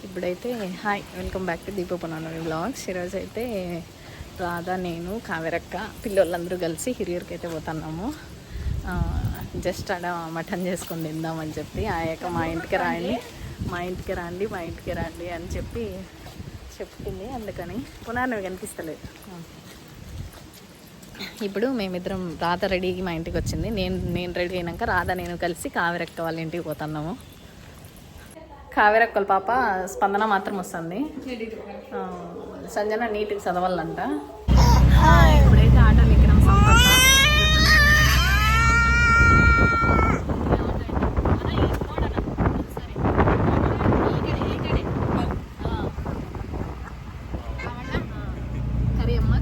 ఇప్పుడైతే hi, welcome back to దీపపునాని blogs. ఈరోజు అయితే రాధా, నేను, కావేరక్క పిల్లలందరూ కలిసి హిరియర్కి అయితే పోతున్నాము. జస్ట్ అక్కడ మటన్ చేసుకొని తిందామని చెప్పి ఆయక మా ఇంటికి రండి అని చెప్పి చెప్పింది. అందుకని పునాన్ని కనిపిస్తలేదు. ఇప్పుడు మేమిద్దరం రాధ రెడీకి మా ఇంటికి వచ్చింది. నేను రెడీ అయినాక రాధ నేను కలిసి కావేరక్క వాళ్ళ ఇంటికి పోతున్నాము. కావేరక్కల పాప స్పందన మాత్రం వస్తుంది. సంజన నీట్గా చదవాలంట. ఇప్పుడైతే ఆటోలు ఎక్కినాం.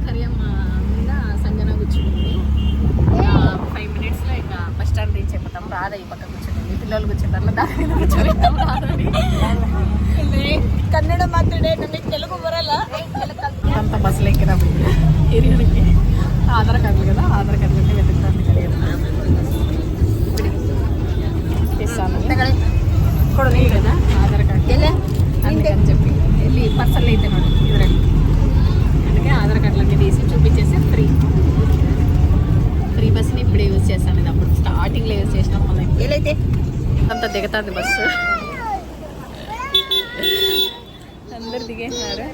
కరియమ్మ మీద సంజన కూర్చుంది. 5 minutesలో ఇక బస్ స్టాండ్ రీచ్ అయిపోతాం. రాధ ఈ పక్క కూర్చుంది, పిల్లలు కూర్చుంటారు. దాని మీద కూర్చోబెట్టాం రాధని. ಕನ್ನಡ ಮಾತಾಡೇ, ನಮಗೆ ತೆಲುಗು ಬರಲ್ಲ అంత బస్సులో ఎక్కినప్పుడు ఏరియాకి ఆధార్ కార్డులు కదా, ఆధార్ కార్డులు అంటే వెతుకుతాను ఇస్తాను కదా ఆధార్ కార్డు అందుకని చెప్పి వెళ్ళి పర్సన్లు అయితే ఇద్దరండి. అందుకే ఆధార్ కార్డులన్నీ తీసి చూపించేసి ఫ్రీ బస్ని ఇప్పుడే యూజ్ చేస్తాను. ఇది అప్పుడు స్టార్టింగ్లో యూజ్ చేసినాం. మళ్ళీ ఏలైతే అంత దిగుతుంది బస్సు. అందరు దిగేసినారు.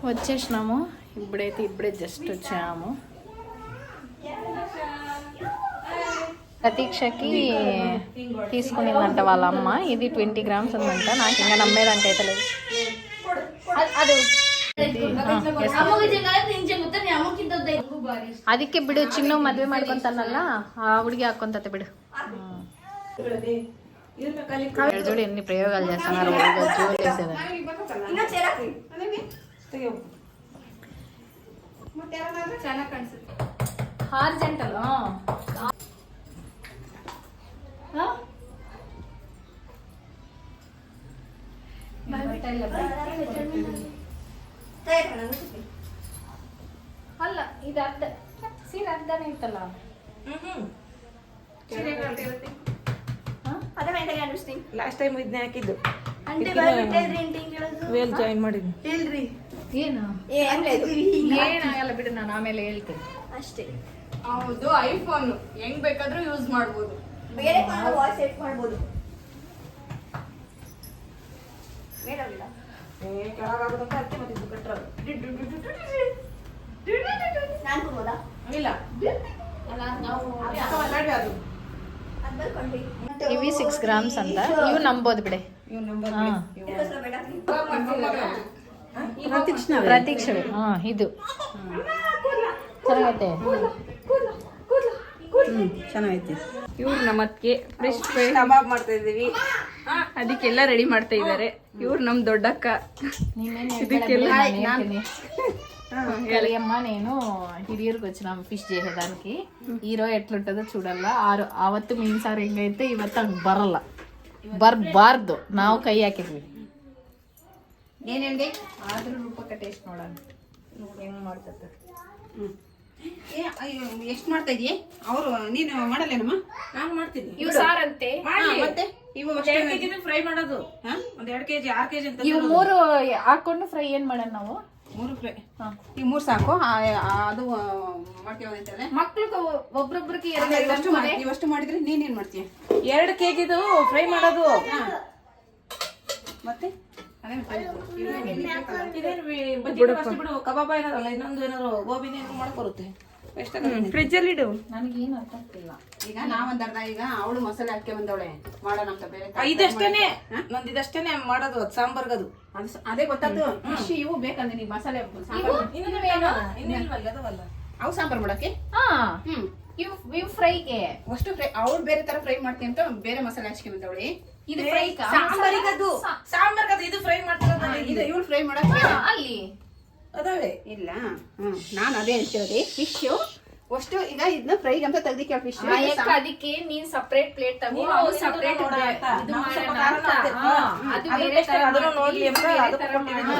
వచ్చేసినాము. ఇప్పుడే జస్ట్ వచ్చాము. ప్రతీక్షకి తీసుకునిందంట వాళ్ళ అమ్మ. ఇది 20 grams ఉందంట. నాకు ఇంకా నమ్మేదానికి అయితే లేదు. ಅದಕ್ಕೆ ಬಿಡು, ಚಿನ್ನು ಮದ್ವೆ ಮಾಡ್ಕೊಂತಾನಲ್ಲ ಆ ಹುಡುಗಿ ಹಾಕೊಂತ ಬಿಡು. చూడు ఎన్ని ప్రయోగాలు చేస్తున్నారు. హార్జెంటల్ ಅಲ್ಲ, ಇದು ಅರ್ಧ ಸೀರೆ ಅರ್ಧನೇ ಇತ್ತಲ್ಲ. ಲಾಸ್ಟ್ ಟೈಮ್ ಇದನ್ನ ಹಾಕಿದ್ದು ವೇಲ್ ಜಾಯಿನ್ ಮಾಡಿದ್ವಿ. ಏನಾಗಲ್ಲ ಬಿಡು, ನಾನು ಆಮೇಲೆ ಹೇಳ್ತೀನಿ ಅಷ್ಟೇ. ಹೌದು, ಐಫೋನ್ ಹೆಂಗ್ ಬೇಕಾದ್ರೂ ಯೂಸ್ ಮಾಡ್ಬೋದು. ಬೇರೆ ವಾಚ್ ಸೆಟ್ ಮಾಡ್ಬೋದು. ఇవి 6 grams ಅಂತ. ಇವು ನಂಬೋದು ಬಿಡೆ. ಪ್ರತೀಕ್ಷವೇ. ಇದು ಚೆನ್ನಾಗೈತೆ. ಚೆನ್ನಾಗೈತೆ. ಇವ್ರು ನಮ್ಮ ಅತ್ತಿಗೆ ಫ್ರೆಶ್ ಕಬಾಬ್ ಮಾಡ್ತಾ ಇದೀವಿ. ಅದಕ್ಕೆಲ್ಲ ರೆಡಿ ಮಾಡ್ತಾ ಇದ್ದಾರೆ. ಇವ್ರು ನಮ್ ದೊಡ್ಡಕ್ಕ. కలియమ్మ నేను హిరియర్కి వచ్చినాం ఫిష్ చేసేదానికి. హీరో ఎట్లుంటుందో చూడాల. ಅವತ್ತು ಮೀನ್ ಸಾರು ಹೆಂಗೈತೆ ಇವತ್ತು ಹಂಗೆ ಬರಲ್ಲ, ಬರಬಾರ್ದು. ನಾವು ಕೈ ಹಾಕಿದ್ವಿ. ಏನೇನ್ಗೆ ಆದ್ರೂ ರೂಪಕ್ಕೆ ಟೇಸ್ಟ್ ನೋಡೋಣ ಹೆಂಗ್ ಮಾಡ್ತದ. ಎಷ್ಟು ಮಾಡ್ತಾ ಇದೀಯ? ಅವರು ನೀನು ಮಾಡಲ್ಲೇನಮ್ಮ? ನಾನು ಮಾಡ್ತೀನಿ. ಇವು ಸಾರಂತೆ. ಮತ್ತೆ ಇವು 2 kg ಫ್ರೈ ಮಾಡೋದು. ಒಂದ್ 2 kg 6 kg ಅಂತ. ಇವು 3 ಹಾಕೊಂಡು ಫ್ರೈ ಏನ್ ಮಾಡೋಣ ನಾವು? 3 ಫ್ರೈ. ಈ 3 ಸಾಕು. ಅದು ಮಾಡ್ತೀವಿ. ಮಕ್ಳಿಗೆ ಒಬ್ರೊಬ್ರಿಗೆ ಇವಷ್ಟು ಮಾಡಿದ್ರೆ ನೀನೇನ್ ಮಾಡ್ತೀಯ? 2 kgದು ಫ್ರೈ ಮಾಡೋದು. ಮತ್ತೆ ಕಬಾಬ್ ಏನಾರಲ್ಲ, ಇನ್ನೊಂದು ಏನಾದ್ರು ಗೋಬಿನ ಏನಾದ್ರು ಮಾಡಕ್ ಬರುತ್ತೆ. ಫ್ರಿಜ್ ಅಲ್ಲಿ ಇಡು. ನನಗೇನು ಅರ್ಥ ಆಗ್ತಿಲ್ಲ. ಈಗ ನಾವೊಂದ್ ಅರ್ಧ, ಈಗ ಅವಳು ಮಸಾಲೆ ಹಾಕಿ ಬಂದವಳೆ ಮಾಡೋಣ ಅಂತ. ಬೇರೆ ಇದಷ್ಟೇನೆ ನಂದು, ಇದಷ್ಟೇನೆ ಮಾಡೋದು. ಅದು ಸಾಂಬಾರ್ಗದು. ಅದೇ ಗೊತ್ತಾಯ್ತು. ಫಿಶ್ ಇವು ಬೇಕಂದ್ರೆ ನೀವು ಮಸಾಲೆ ಅವು ಸಾಂಬಾರ್ ಮಾಡಕ್ಕೆ. ಇವು ಫ್ರೈಗೆ ಅಷ್ಟು ಫ್ರೈ. ಅವಳು ಬೇರೆ ತರ ಫ್ರೈ ಮಾಡ್ತೀನಿ ಅಂತ ಬೇರೆ ಮಸಾಲೆ ಹಚ್ಕೊಂಡ್ ಬಂದವಳೆ. ಇದು ಫ್ರೈ ಸಾಂಬಾರ್ಗದು. ಇದು ಫ್ರೈ ಮಾಡ್ತಾರೆ. ಇದು ಇವಳು ಫ್ರೈ ಮಾಡಕ್ಕೆ ಅಲ್ಲಿ ಅದಾವೆ ಇಲ್ಲ. ನಾನು ಅದೇ ಹೇಳ್ತಿರೋದು. ಫಿಶ್ ಅಷ್ಟು ಈಗ ಇದನ್ನ ಫ್ರೈಗೆ ಅಂತ ತೆಗ್ದಿಕ್ಕೆ ಫಿಶ್ ಅದಕ್ಕೆ ನೀನ್ ಸಪ್ರೇಟ್ ಪ್ಲೇಟ್ ತಗೋ ಸಪ್ರೇಟ್ ನೋಡ್ಲಿ ಅಂತ ಅದಕ್ಕೆ ಕೊಟ್ಟಿದ್ದೀನಿ.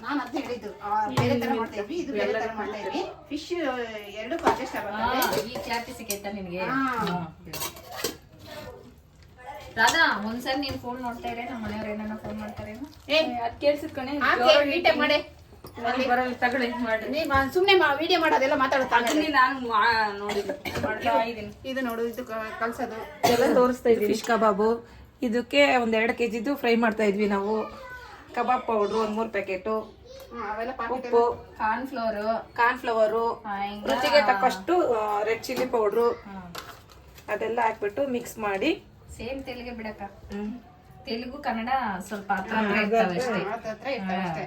ನಾನು ಅದನ್ನ ಹೇಳಿದ್ದು ಬೇರೆ ತರ ಮಾಡ್ತಾ ಇದ್ವಿ, ಇದು ಬೇರೆ ತರ ಮಾಡ್ತಾ ಇದ್ವಿ. ಫಿಶ್ ಎರಡಕ್ಕೂ ಅಡ್ಜಸ್ಟ್ ಆಗುತ್ತೆ. ಈ ಕ್ಲಾರಿಟಿ ಸಿಕ್ಕೈತಾ ನಿನ್ಗೆ? ರಾಧಾ ಒಂದ್ಸರಿ ನೀನ್ ಫೋನ್ ನೋಡ್ತಾ ಇರೇ, ನಮ್ಮ ಮನೆಯವ್ರ ಏನಾರ ಫೋನ್ ಮಾಡ್ತಾರೇನೋ. ಅದ್ ಕೇಳ್ಸಿದ್ ಕಣೆ ಮಾಡಿ ಬರಲ್ಲ ತಗೊಳ್ಳಿ ಮಾಡಿ. ನೀ ಸುಮ್ನೆ ವಿಡಿಯೋ ಮಾಡೋದೆಲ್ಲ ಮಾತಾಡುತ್ತಾ ನಾನು ನೋಡಿಲ್ಲ ಮಾಡ್ತಾ ಇದೀನಿ. ಇದು ನೋಡು, ಇದು ಕಲ್ಸೋದು ಎಲ್ಲ ತೋರಿಸ್ತಾ ಇದ್ವಿ. ಫಿಶ್ ಕಬಾಬು ಇದಕ್ಕೆ ಒಂದ್ 2 kg ಫ್ರೈ ಮಾಡ್ತಾ ಇದ್ವಿ ನಾವು. ಕಬಾಬ್ ಪೌಡ್ರು 1-3 ಪ್ಯಾಕೆಟು, ಅವೆಲ್ಲ ಉಪ್ಪು, ಕಾರ್ನ್ ಫ್ಲವರು, ರುಚಿಗೆ ತಕ್ಕಷ್ಟು ರೆಡ್ ಚಿಲ್ಲಿ ಪೌಡ್ರು ಅದೆಲ್ಲ ಹಾಕ್ಬಿಟ್ಟು ಮಿಕ್ಸ್ ಮಾಡಿ. ಸೇಮ್ ತೆಲುಗು ಬಿಡಕ್ಕ, ತೆಲುಗು ಕನ್ನಡ ಸ್ವಲ್ಪ ಹತ್ರ ಇರ್ತಾವೆ ಅಷ್ಟೇ. ಹತ್ರ ಇರ್ತವೆ ಅಷ್ಟೇ,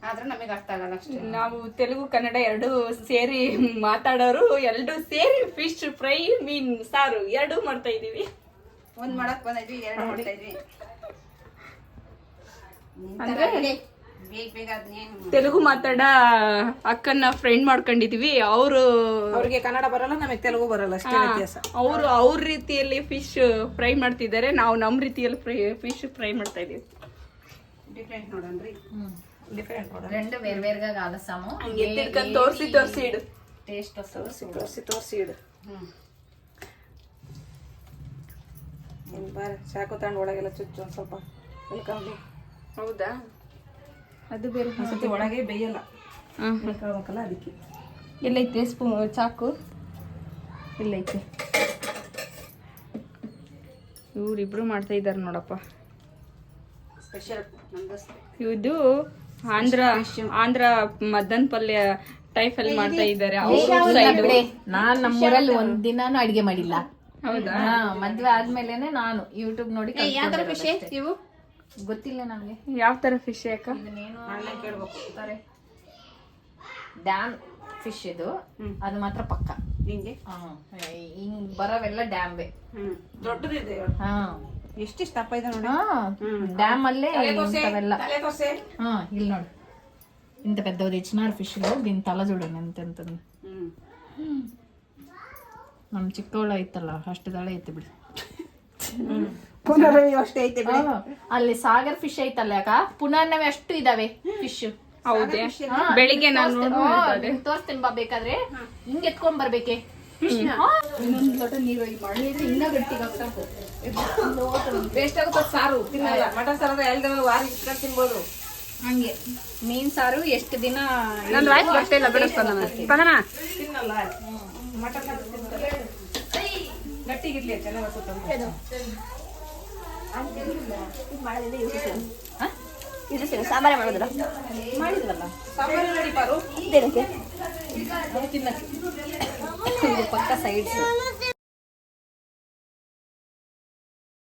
ಆದ್ರೆ ನಮಗೆ ಅರ್ಥ ಆಗಲ್ಲ ಅಷ್ಟೇ. ನಾವು ತೆಲುಗು ಕನ್ನಡ ಎರಡು ಸೇರಿ ಮಾತಾಡೋರು, ಎರಡು ಸೇರಿ ಫಿಶ್ ಫ್ರೈ ಮೀನ್ ಸಾರು ಎರಡು ಮಾಡ್ತಾ ಇದೀವಿ. ಒಂದ್ ಮಾಡಕ್ ಬಂದಿದ್ವಿ, 2 ಮಾಡ್ತಾ ಇದ್ವಿ. ಅಂದ್ರೆ ಬೇಗ ಅದನ್ನೇನು ತೆಲುಗು ಮಾತಾಡ ಅಕ್ಕನ್ನ ಫ್ರೆಂಡ್ ಮಾಡ್ಕೊಂಡಿದೀವಿ. ಅವ್ರಿಗೆ ಕನ್ನಡ ಬರಲ್ಲ, ನಮಗೆ ತೆಲುಗು ಬರಲ್ಲ, ಅಷ್ಟೇ ವ್ಯತ್ಯಾಸ. ಅವ್ರ ರೀತಿಯಲ್ಲಿ ಫಿಶ್ ಫ್ರೈ ಮಾಡ್ತಿದ್ದಾರೆ, ನಾವು ನಮ್ಮ ರೀತಿಯಲ್ಲಿ ಫಿಶ್ ಫ್ರೈ ಮಾಡ್ತಾ ಇದೀವಿ. ಡಿಫ್ರೆಂಟ್ ನೋಡನ್ರಿ. ಡಿಫ್ರೆಂಟ್ ನೋಡ, రెండు వేరువేరుగా కాలుస్తాము. ತೋರಿಸಿ ಇಡು. ಟೇಸ್ಟ್ ತೋರಿಸಿ ಇಡು. ಬಾರ ಚಾಕು ತಗೊಂಡು ಒಳಗೆಲ್ಲ ಚುಚ್ಚು ಒಂದ್ ಸ್ವಲ್ಪ. ಹೌದಾ? ಅದು ಬೇರೆ ಒಂದ್ಸತಿ ಒಳಗೆ ಬೇಯಲ್ಲ, ಹೇಳ್ಬೇಕಲ್ಲ ಅದಕ್ಕೆ. ಎಲ್ಲೈತೆ ಚಾಕು? ಎಲ್ಲೈತೆ? ಇವ್ರಿಬ್ರು ಮಾಡ್ತಾ ಇದ್ದಾರೆ ನೋಡಪ್ಪ. ಸ್ಪೆಷಲ್ ಇದು ಆಂಧ್ರ ಮದ್ದನ್ ಪಲ್ಯ ಟೈಪ್ ಅಲ್ಲಿ ಮಾಡ್ತಾ ಇದ್ದಾರೆ. ನಾನ್ ನಮ್ಮೂರಲ್ಲಿ ಒಂದ್ ದಿನಾನು ಅಡಿಗೆ ಮಾಡಿಲ್ಲ. ಹೌದಾ? ಮದ್ವೆ ಆದ್ಮೇಲೆನೆ ನಾನು ಯೂಟ್ಯೂಬ್ ನೋಡಿ ಯಾವ ತರ ಫಿಶ್ ಇವು ಗೊತ್ತಿಲ್ಲ ನಮ್ಗೆ. ಯಾವ ತರ ಫಿಶ್ ಯಾಕ ಡ್ಯಾಮ್ ಫಿಶ್ ಇದು, ಅದು ಮಾತ್ರ ಪಕ್ಕ. ಹಿಂಗೆ ಹಿಂಗ್ ಬರವೆಲ್ಲ ಡ್ಯಾಮ್ಬೆ. ದೊಡ್ಡದಿದೆ. ಹಾ, ಎಷ್ಟಿಷ್ಟು ದಪ್ಪ ಇದೆ ನೋಡಿ. ಡ್ಯಾಮ್ ಅಲ್ಲೇ ಇಂಥವೆಲ್ಲ. ಇಲ್ಲಿ ನೋಡಿ, ఇంత పెద్దది ఇచ్చినారు ఫిష్ లో. దీని తల చూడండి ఎంత ఎంత ఉంది. ನಮ್ಮ ಚಿಕ್ಕವಳ ಐತಲ್ಲ ಅಷ್ಟು ದಳ ಐತೆ ಬಿಡಿ. ಅಷ್ಟೇ ಐತೆ. ಅಲ್ಲಿ ಸಾಗರ್ ಫಿಶ್ ಐತಲ್ಲ ಯಾಕ, ಪುನರ್ನವೆ ಅಷ್ಟು ಇದಾವೆ ಫಿಶ್. ಹೌದೇ? ಬೆಳಿಗ್ಗೆ ನಾನು ತೋರಿಸ್ತೀನಿ ಬಾ, ಬೇಕಾದ್ರೆ ಹಿಂಗ್ ಎತ್ಕೊಂಡ್ ಬರ್ಬೇಕೆ. ಇನ್ನೊಂದು ಲೋಟ ನೀರು ಮಾಡಿದ್ರೆ ಇನ್ನ ಗಟ್ಟಿಗಾಗ್ಬೇಕು. ವೇಸ್ಟ್ ಆಗುತ್ತೆ ಸಾರು, ತಿನ್ನಲ್ಲ. ಮಟನ್ ಸಾರು ಎಲ್ಲ ವಾರ ಇಟ್ಕೊಂಡು ತಿನ್ಬೋದು. ಹಂಗೆ ಮೀನ್ ಸಾರು ಎಷ್ಟು ದಿನ ನಂದು ವಾಯ್ಸ್ ಬರ್ತಾ ಇಲ್ಲ, ಬಿಡಿಸ್ತಾನ ತಿನ್ನಲ್ಲ. ಮಟನ್ ಸಾರು ತಿಂತಾರೆ, ಗಟ್ಟಿಗಿರ್ಲಿ, ಚೆನ್ನಾಗಿ ಸಾಂಬಾರ ಮಾಡೋದಿಲ್ಲ ಮಾಡಿದ್ವಲ್ಲ ಸಾಂಬಾರು ನಡಿಪಾರು ತಿನ್ನಕ್ಕೆ. ಇದು ಪಕ್ಕ ಸೈಡ್ಸ್.